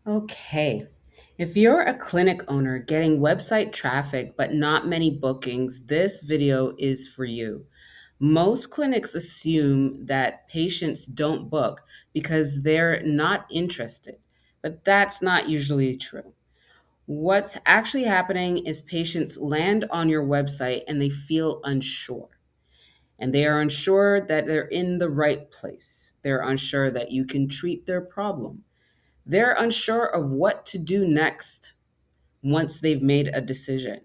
Okay. If you're a clinic owner getting website traffic but not many bookings, this video is for you. Most clinics assume that patients don't book because they're not interested, but that's not usually true. What's actually happening is patients land on your website and they feel unsure. And they are unsure that they're in the right place. They're unsure that you can treat their problem. They're unsure of what to do next once they've made a decision.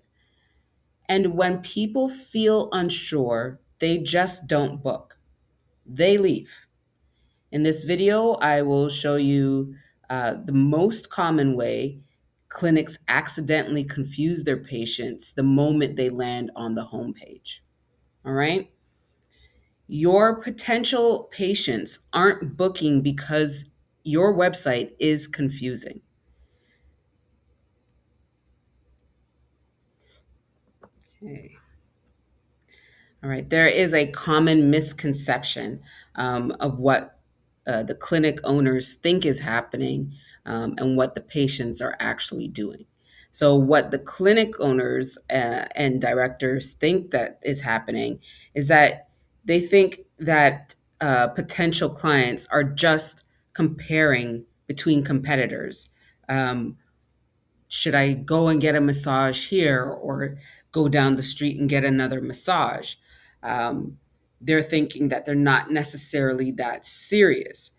And when people feel unsure, they just don't book. They leave. In this video, I will show you the most common way clinics accidentally confuse their patients the moment they land on the homepage. All right? Your potential patients aren't booking because your website is confusing. Okay. All right. There is a common misconception of what the clinic owners think is happening and what the patients are actually doing. So, what the clinic owners and directors think that is happening is that they think that potential clients are just comparing between competitors. Um, should I go and get a massage here or go down the street and get another massage? Um, they're thinking that they're not necessarily that serious.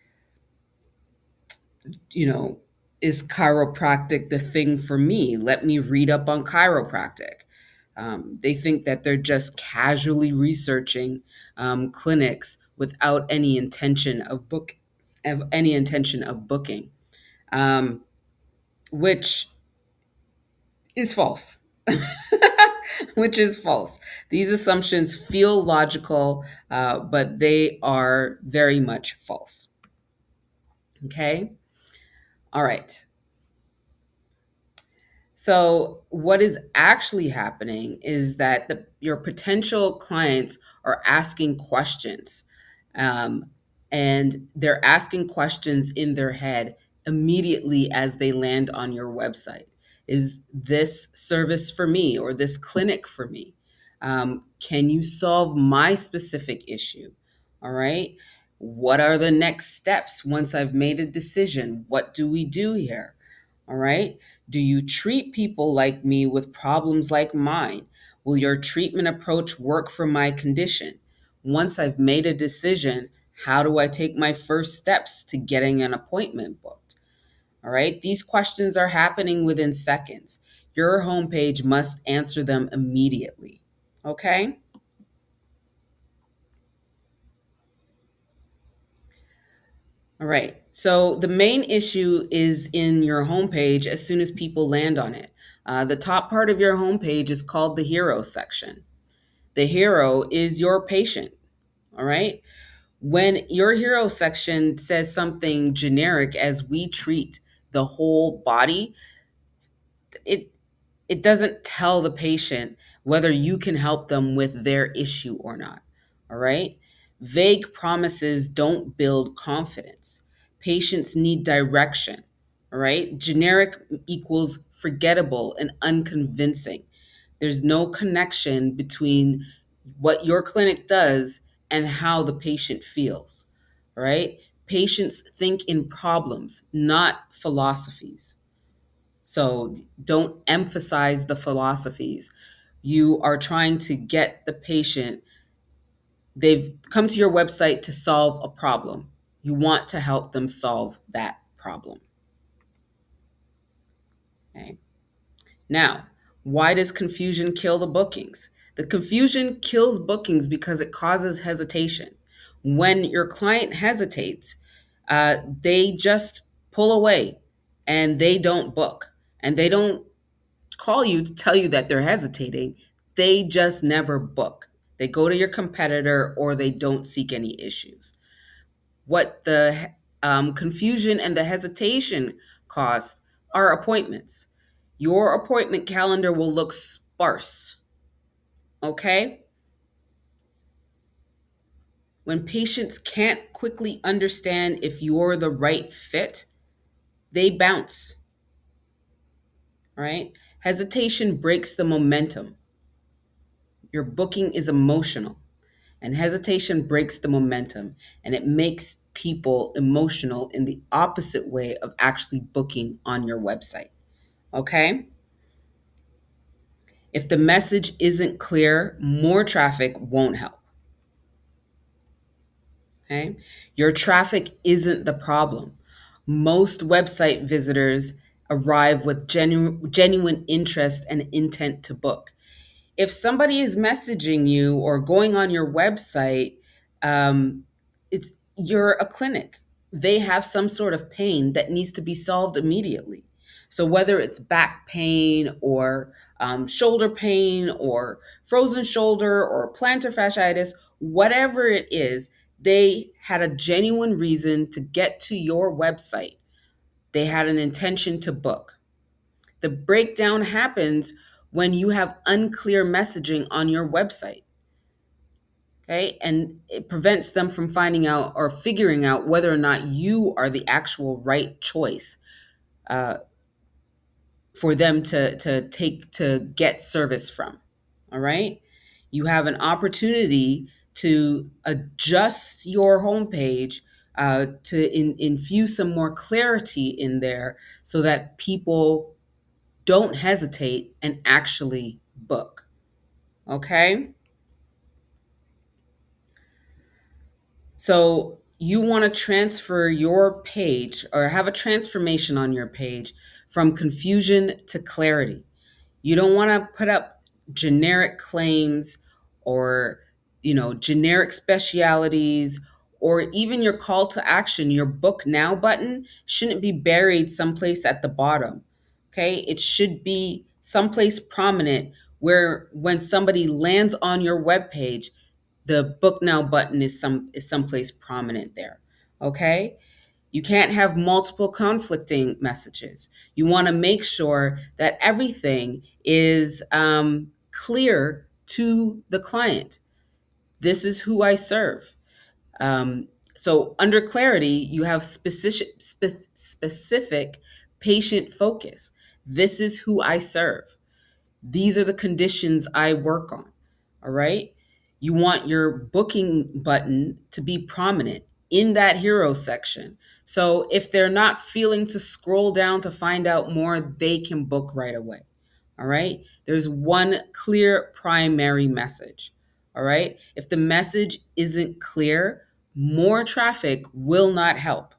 You know, is chiropractic the thing for me? Let me read up on chiropractic. They think that they're just casually researching clinics without any intention of booking, um, which is false. Which is false. These assumptions feel logical, but they are very much false. Okay. All right. So, what is actually happening is that your potential clients are asking questions, um, and they're asking questions in their head immediately as they land on your website. Is this service for me or this clinic for me? Can you solve my specific issue? All right. What are the next steps once I've made a decision? What do we do here? All right. Do you treat people like me with problems like mine? Will your treatment approach work for my condition? Once I've made a decision, how do I take my first steps to getting an appointment booked? All right, these questions are happening within seconds. Your homepage must answer them immediately. Okay? All right. So the main issue is in your homepage as soon as people land on it. The top part of your homepage is called the hero section. The hero is your patient. All right. When your hero section says something generic as we treat the whole body, it it doesn't tell the patient whether you can help them with their issue or not. All right. Vague promises don't build confidence. Patients need direction. All right. Generic equals forgettable and unconvincing. There's no connection between what your clinic does and how the patient feels. All right. Patients think in problems, not philosophies. So don't emphasize the philosophies. You are trying to get the patient, they've come to your website to solve a problem. You want to help them solve that problem. Okay. Now, why does confusion kill the bookings? The confusion kills bookings because it causes hesitation. When your client hesitates, they just pull away and they don't book and they don't call you to tell you that they're hesitating. They just never book. They go to your competitor or they don't seek any issues. What the confusion and the hesitation cost are appointments. Your appointment calendar will look sparse. Okay? When patients can't quickly understand if you're the right fit, they bounce, right? Hesitation breaks the momentum. Your booking is emotional, and hesitation breaks the momentum, and it makes people emotional in the opposite way of actually booking on your website. Okay? If the message isn't clear, more traffic won't help. Okay? Your traffic isn't the problem. Most website visitors arrive with genuine interest and intent to book. If somebody is messaging you or going on your website, um, it's you're a clinic. They have some sort of pain that needs to be solved immediately. So whether it's back pain or shoulder pain or frozen shoulder or plantar fasciitis, whatever it is, they had a genuine reason to get to your website. They had an intention to book. The breakdown happens when you have unclear messaging on your website. Okay. And it prevents them from finding out or figuring out whether or not you are the actual right choice uh, for them to get service from. All right. You have an opportunity to adjust your homepage to infuse some more clarity in there so that people don't hesitate and actually book. Okay. So you want to transfer your page or have a transformation on your page from confusion to clarity. You don't want to put up generic claims or, generic specialities, or even your call to action, your book now button shouldn't be buried someplace at the bottom. Okay? It should be someplace prominent where when somebody lands on your webpage, the book now button is someplace prominent there. Okay? You can't have multiple conflicting messages. You want to make sure that everything is clear to the client. This is who I serve. So under clarity, you have specific patient focus. This is who I serve. These are the conditions I work on. All right. You want your booking button to be prominent in that hero section. So if they're not feeling to scroll down to find out more, they can book right away. All right. There's one clear primary message. All right. If the message isn't clear, more traffic will not help.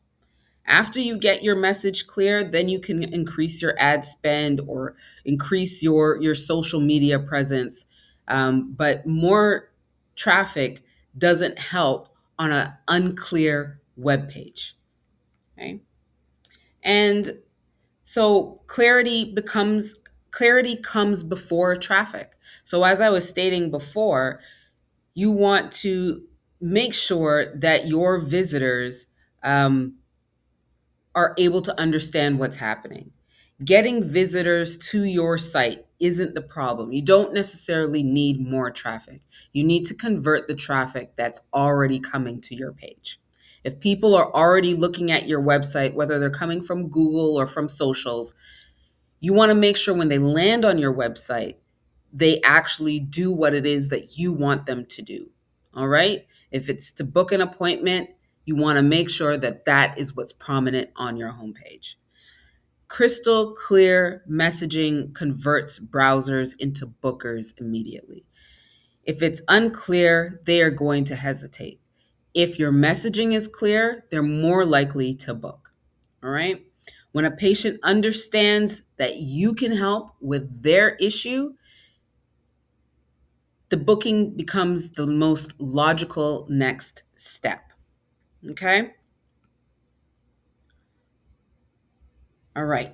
After you get your message clear, then you can increase your ad spend or increase your social media presence. But more traffic doesn't help on an unclear web page. Okay. And so clarity comes before traffic. So as I was stating before, you want to make sure that your visitors are able to understand what's happening. Getting visitors to your site isn't the problem. You don't necessarily need more traffic. You need to convert the traffic that's already coming to your page. If people are already looking at your website, whether they're coming from Google or from socials, you want to make sure when they land on your website, they actually do what it is that you want them to do. All right? If it's to book an appointment, you want to make sure that that is what's prominent on your homepage. Crystal clear messaging converts browsers into bookers immediately. If it's unclear, they are going to hesitate. If your messaging is clear, they're more likely to book. All right? When a patient understands that you can help with their issue, the booking becomes the most logical next step. Okay? All right.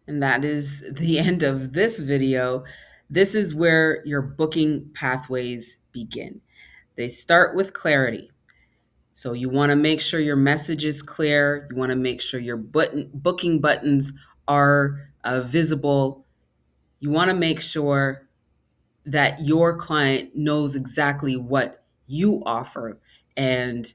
And that is the end of this video. This is where your booking pathways begin. They start with clarity. So you want to make sure your message is clear. You want to make sure your booking buttons are visible. You want to make sure that your client knows exactly what you offer and